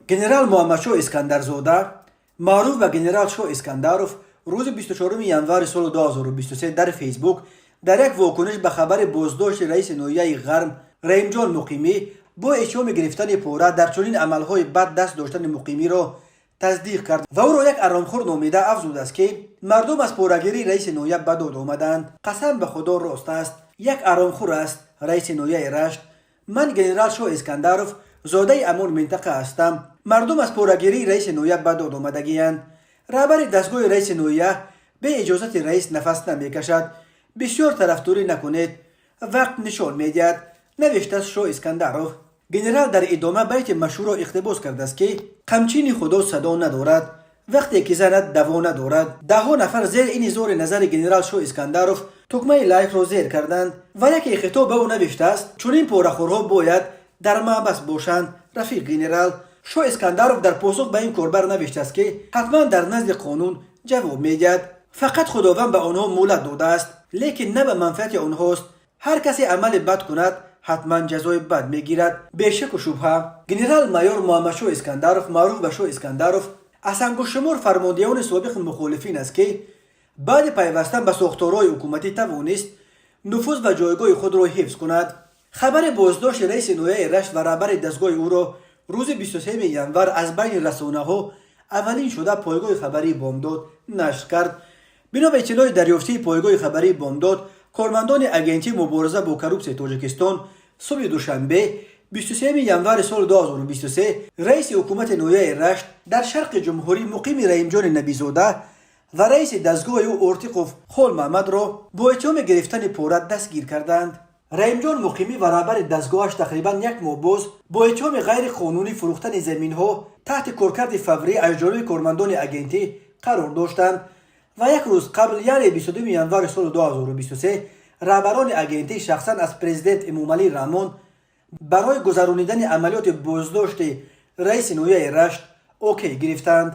генерал муҳаммадшоҳ искандарзода маъруф ба генерал шоҳ искандаров рӯзи 24 январи соли 2023 дар фейсбук дар як вокуниш ба хабари боздошти раиси ноҳияи ғарм раимҷон муқимӣ бо эҳтиёми гирифтани пора дар чунин амалҳои бад даст доштани муқимиро таздиқ кард ва ӯро як аромхӯр номида афзудааст ки мардум аз порагирии раиси ноҳия ба дод омаданд. қасам ба худо рост аст, як аромхӯр аст раиси ноҳияи рашт. ман генерал шоҳ искандаров зодаи амон минтақа ҳастам. мардум аз порагирии раиси ноҳия ба дод омадагиянд. раҳбари дастгоҳи раиси ноҳия бе иҷозати раис нафас намекашад. бисёр тарафдорӣ накунед, вақт нишон медиҳад, навиштааст шоҳ искандаров. генерал дар идома байти машҳурро иқтибос кардааст ки қамчини худо садо надорад, вақте ки занад даво надорад. даҳҳо нафар зер ини зори назари генерал шоҳ искандаров тукмаи лайкро зер карданд ва яке хитоб ба ӯ навиштааст: чунин порахӯрҳо бояд дар маҳбас бошанд. рафиқ генерал шоҳ искандаров дар посух ба ин корбар навиштааст ки ҳатман дар назди қонун ҷавоб медиҳад. фақат худованд ба онҳо муҳлат додааст, лекин на ба манфиати онҳост. ҳар касе амали бад кунад ҳатман ҷазои бад мегирад. бешаку шубҳа генерал майор муҳаммадшоҳ искандаров маъруф ба шоҳ искандаров аз ангушумор фармондиёни собиқи мухолифин аст ки баъди пайвастан ба сохторҳои ҳукуматӣ тавонист нуфуз ва ҷойгоҳи худро ҳифз кунад. хабари боздошти раиси ноҳияи рашт ва раҳбари дастгоҳи ӯро рӯзи 23 январ аз байни расонаҳо аввалин шуда пойгоҳи хабарии бомдод нашр кард. бино ба иттилои дарёфтии пойгоҳи хабарии бомдод, кормандони агентии мубориза бо коррупсияи Тоҷикистон субҳи душанбе 23 январи соли 2023 раиси ҳукумати ноҳияи рашт дар шарқи ҷумҳурӣ муқими раимҷони набизода ва раиси дастгоҳи ӯ ортиқов хол маҳмадро бо иттиҳоми гирифтани пора дастгир карданд. раимҷон муқимӣ ва раҳбари дастгоҳаш тақрибан як моҳ боз бо иттиҳоми ғайриқонунӣ фурӯхтани заминҳо таҳти коркарди фаврӣ аз ҷониби кормандони агентӣ қарор доштанд ва як рӯз қабл, яъне 22 январи соли 2023 раҳбарони агентӣ шахсан аз президент эмомалӣ раҳмон барои гузаронидани амалиёти боздошти раиси ноҳияи рашт окей гирифтанд.